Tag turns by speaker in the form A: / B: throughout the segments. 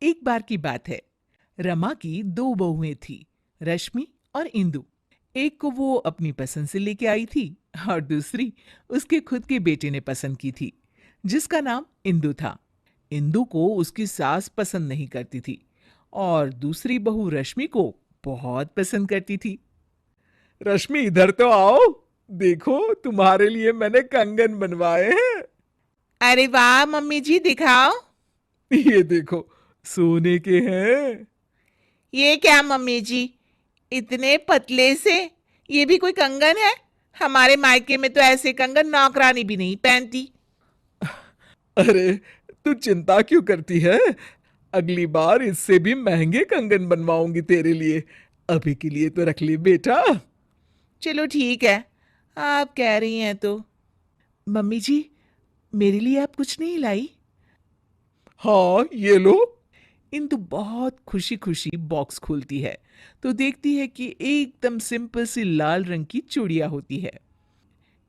A: एक बार की बात है। रमा की दो बहुएं थी, रश्मि और इंदु। एक को वो अपनी पसंद से लेके आई थी और दूसरी उसके खुद के बेटे ने पसंद की थी, जिसका नाम इंदु था। इंदु को उसकी सास पसंद नहीं करती थी और दूसरी बहू रश्मि को बहुत पसंद करती थी।
B: रश्मि, इधर तो आओ। देखो, तुम्हारे लिए मैंने कंगन बनवाए हैं।
A: अरे वाह मम्मी जी, दिखाओ।
B: ये देखो, सोने के हैं।
A: ये क्या मम्मी जी, इतने पतले से? ये भी कोई कंगन है? हमारे मायके में तो ऐसे कंगन नौकरानी भी नहीं पहनती।
B: अरे, तू चिंता क्यों करती है? अगली बार इससे भी महंगे कंगन बनवाऊंगी तेरे लिए। अभी के लिए तो रख ले बेटा।
A: चलो ठीक है, आप कह रही हैं तो। मम्मी जी, मेरे लिए आप कुछ नहीं लाई?
B: हाँ, ये लो।
A: इंदु बहुत खुशी खुशी बॉक्स खोलती है तो देखती है कि एकदम सिंपल सी लाल रंग की चूड़ियां होती है।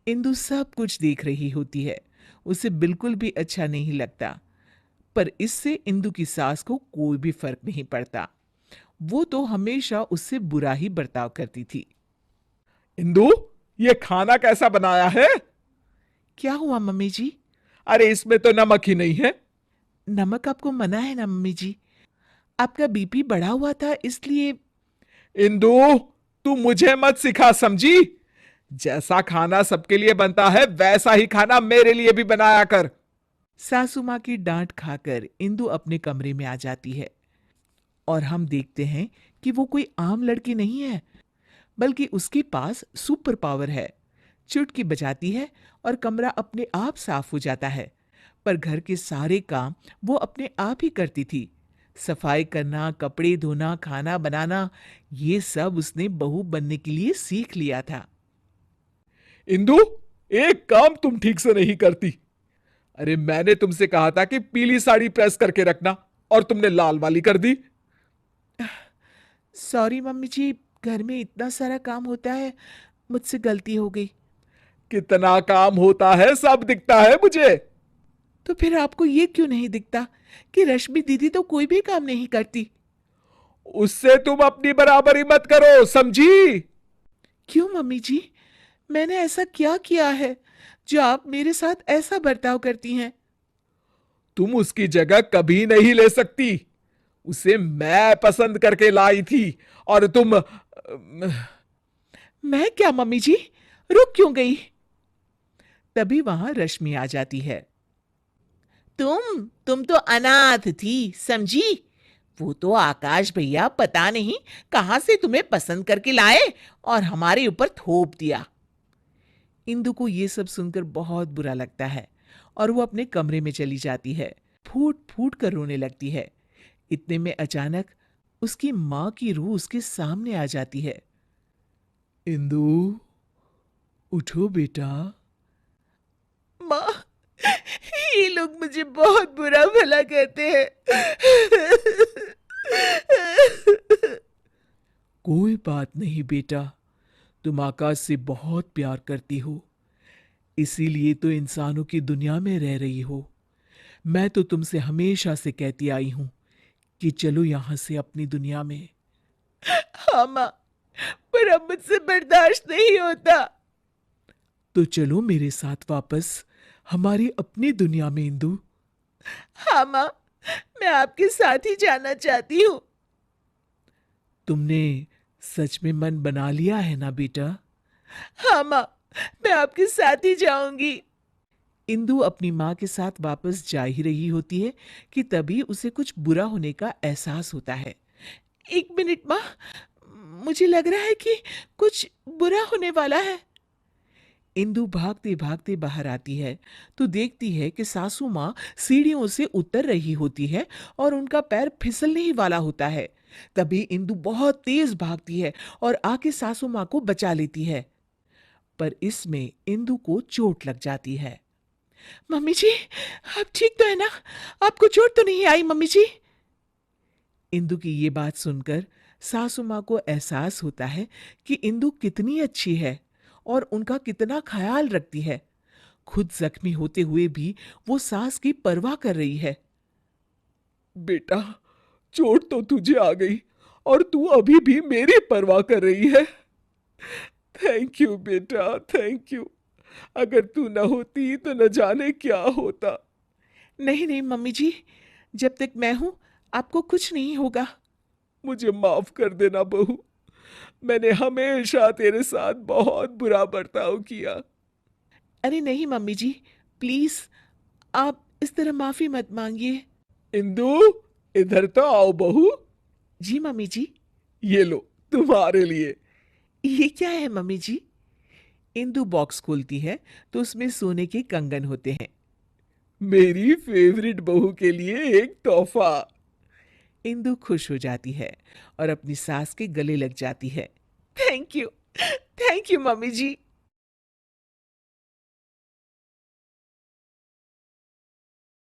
A: इंदु सब कुछ देख रही होती है, उसे बिल्कुल भी अच्छा नहीं लगता। पर इससे इंदु की सास को कोई भी फर्क नहीं पड़ता। वो तो हमेशा उससे बुरा ही बर्ताव करती थी।
B: इंदु, ये खाना कैसा बनाया है?
A: क्या हुआ मम्मी जी?
B: अरे, इसमें तो नमक ही नहीं है।
A: नमक आपको मना है ना मम्मी जी? आपका बीपी बढ़ा हुआ था इसलिए।
B: इंदु, तू मुझे मत सिखा, समझी? जैसा खाना सबके लिए बनता है वैसा ही खाना मेरे लिए भी बनाया कर।
A: सासू माँ की डांट खाकर इंदु अपने कमरे में आ जाती है और हम देखते हैं कि वो कोई आम लड़की नहीं है, बल्कि उसके पास सुपर पावर है। चुटकी बजाती है और कमरा अपने आप साफ हो जाता है। पर घर के सारे काम वो अपने आप ही करती थी। सफाई करना, कपड़े धोना, खाना बनाना, ये सब उसने बहू बनने के लिए सीख लिया था।
B: इंदु, एक काम तुम ठीक से नहीं करती। अरे, मैंने तुमसे कहा था कि पीली साड़ी प्रेस करके रखना, और तुमने लाल वाली कर दी।
A: सॉरी मम्मी जी, घर में इतना सारा काम होता है, मुझसे गलती हो गई।
B: कितना काम होता है सब दिखता है मुझे।
A: तो फिर आपको ये क्यों नहीं दिखता कि रश्मि दीदी तो कोई भी काम नहीं करती?
B: उससे तुम अपनी बराबरी मत करो, समझी?
A: क्यों मम्मी जी, मैंने ऐसा क्या किया है जो आप मेरे साथ ऐसा बर्ताव करती हैं?
B: तुम उसकी जगह कभी नहीं ले सकती। उसे मैं पसंद करके लाई थी, और तुम
A: मैं क्या मम्मी जी, रुक क्यों गई? तभी वहां रश्मि आ जाती है। तुम तो अनाथ थी, समझी? वो तो आकाश भैया पता नहीं कहां से तुम्हें पसंद करके लाए और हमारे ऊपर थोप दिया। इंदु को ये सब सुनकर बहुत बुरा लगता है और वो अपने कमरे में चली जाती है। फूट फूट कर रोने लगती है। इतने में अचानक उसकी माँ की रूह उसके सामने आ जाती है।
B: इंदु, उठो बेटा।
A: माँ, ये लोग मुझे बहुत बुरा भला कहते हैं।
B: कोई बात नहीं बेटा, तुम आकाश से बहुत प्यार करती हो, इसीलिए तो इंसानों की दुनिया में रह रही हो। मैं तो तुमसे हमेशा से कहती आई हूं कि चलो यहां से अपनी दुनिया में।
A: हाँ माँ, पर अब मुझसे बर्दाश्त नहीं होता।
B: तो चलो मेरे साथ वापस हमारी अपनी दुनिया में, इंदु।
A: हाँ माँ, मैं आपके साथ ही जाना चाहती हूँ।
B: तुमने सच में मन बना लिया है ना बेटा?
A: हाँ माँ, मैं आपके साथ ही जाऊंगी। इंदु अपनी माँ के साथ वापस जा ही रही होती है कि तभी उसे कुछ बुरा होने का एहसास होता है। एक मिनट माँ, मुझे लग रहा है कि कुछ बुरा होने वाला है। इंदु भागते भागते बाहर आती है तो देखती है कि सासू माँ सीढ़ियों से उतर रही होती है और उनका पैर फिसलने ही वाला होता है। तभी इंदु बहुत तेज भागती है और आके सासू माँ को बचा लेती है। पर इसमें इंदु को चोट लग जाती है। मम्मी जी, आप ठीक तो है ना? आपको चोट तो नहीं आई मम्मी जी? इंदु की ये बात सुनकर सासू माँ को एहसास होता है कि इंदु कितनी अच्छी है और उनका कितना ख्याल रखती है। खुद जख्मी होते हुए भी वो सास की परवाह कर रही है।
B: बेटा, चोट तो तुझे आ गई और तू अभी भी मेरी परवाह कर रही है। थैंक यू बेटा, थैंक यू। अगर तू न होती तो न जाने क्या होता।
A: नहीं नहीं मम्मी जी, जब तक मैं हूं आपको कुछ नहीं होगा।
B: मुझे माफ कर देना बहू, मैंने हमेशा तेरे साथ बहुत बुरा बर्ताव किया।
A: अरे नहीं मम्मी जी, प्लीज आप इस तरह माफी मत मांगिए।
B: इंदु, इधर तो आओ बहू।
A: जी मम्मी जी।
B: ये लो, तुम्हारे लिए।
A: ये क्या है मम्मी जी? इंदु बॉक्स खोलती है तो उसमें सोने के कंगन होते हैं।
B: मेरी फेवरेट बहू के लिए एक तोहफा।
A: इंदु खुश हो जाती है और अपनी सास के गले लग जाती है। Thank you mummy ji.